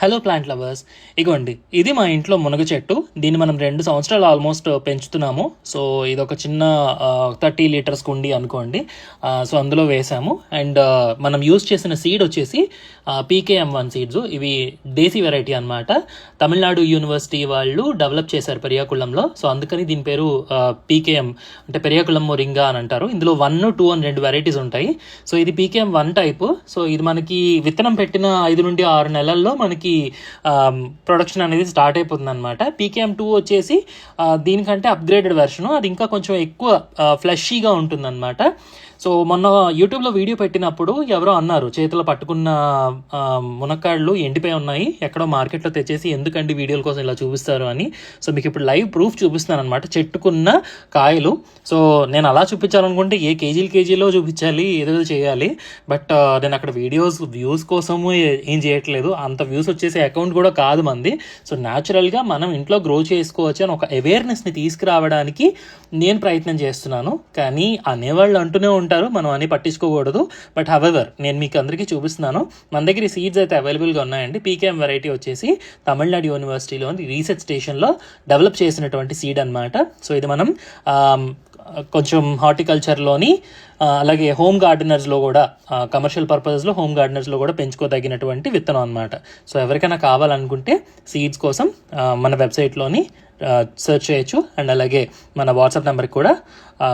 Hello plant lovers, ఇగోండి ఇది మా ఇంట్లో మునగ చెట్టు. దీన్ని మనం 2 సంవత్సరాలు ఆల్మోస్ట్ పెంచుతున్నాము. సో ఇది ఒక చిన్న 30 లీటర్స్ కుండీ అనుకోండి. సో అందులో వేసాము. అండ్ మనం యూజ్ చేసిన సీడ్ వచ్చేసి PKM1 సీడ్స్. ఇవి దేశీ వెరైటీ అనమాట. తమిళనాడు యూనివర్సిటీ వాళ్ళు డెవలప్ చేశారు పెరియాకుళంలో. సో అందుకని దీని పేరు PKM అంటే పెరియాకుళం మొరింగా అని అంటారు. ఇందులో 1, 2 అని 2 వెరైటీస్ ఉంటాయి. సో ఇది PKM1 టైప్. సో ఇది మనకి విత్తనం పెట్టిన 5 నుండి 6 నెలల్లో మనకి ప్రొడక్షన్ అనేది స్టార్ట్ అయిపోతుంది అనమాట. PKM2 వచ్చేసి దీనికంటే అప్గ్రేడెడ్ వెర్షన్. అది ఇంకా కొంచెం ఎక్కువ ఫ్లెషీగా ఉంటుంది అనమాట. సో మొన్న యూట్యూబ్లో వీడియో పెట్టినప్పుడు ఎవరో అన్నారు, చేతిలో పట్టుకున్న మునక్కాడలు ఎండిపోయి ఉన్నాయి, ఎక్కడో మార్కెట్లో తెచ్చేసి ఎందుకండి వీడియోల కోసం ఇలా చూపిస్తారు అని. సో మీకు ఇప్పుడు లైవ్ ప్రూఫ్ చూపిస్తున్నాను అనమాట, చెట్టుకున్న కాయలు. సో నేను అలా చూపించాలనుకుంటే ఏ కేజీలో చూపించాలి, ఏదో చేయాలి. బట్ నేను అక్కడ వ్యూస్ కోసము ఏం చేయట్లేదు. అంత వ్యూస్ వచ్చేసే అకౌంట్ కూడా కాదు మంది. సో న్యాచురల్గా మనం ఇంట్లో గ్రో చేసుకోవచ్చు అని ఒక అవేర్నెస్ని తీసుకురావడానికి నేను ప్రయత్నం చేస్తున్నాను. కానీ అనేవాళ్ళు అంటూనే ఉంటారు, మనం అని పట్టించుకోకూడదు. బట్ హవెవర్ నేను మీకు అందరికీ చూపిస్తున్నాను. మన దగ్గర ఈ సీడ్స్ అయితే అవైలబుల్గా ఉన్నాయండి. PKM వెరైటీ వచ్చేసి తమిళనాడు యూనివర్సిటీలోని రీసెర్చ్ స్టేషన్లో డెవలప్ చేసినటువంటి సీడ్ అనమాట. సో ఇది మనం కొంచెం హార్టికల్చర్లోని అలాగే హోమ్ గార్డెనర్స్లో కూడా, కమర్షియల్ పర్పసెస్లో హోమ్ గార్డెనర్స్లో కూడా పెంచుకోదగినటువంటి విత్తనం అనమాట. సో ఎవరికైనా కావాలనుకుంటే సీడ్స్ కోసం మన వెబ్సైట్లోని సెర్చ్ చేయొచ్చు. అండ్ అలాగే మన వాట్సాప్ నెంబర్కి కూడా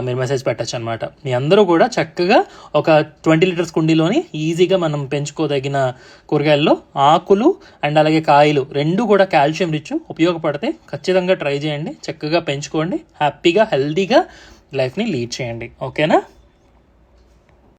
మీరు మెసేజ్ పెట్టచ్చు అనమాట. మీ అందరూ కూడా చక్కగా ఒక 20 లీటర్స్ కుండీలోని ఈజీగా మనం పెంచుకోదగిన కూరగాయల్లో ఆకులు అండ్ అలాగే కాయలు రెండు కూడా కాల్షియం రిచ్, ఉపయోగపడితే ఖచ్చితంగా ట్రై చేయండి. చక్కగా పెంచుకోండి, హ్యాపీగా హెల్తీగా లైఫ్ని లీడ్ చేయండి. ఓకేనా?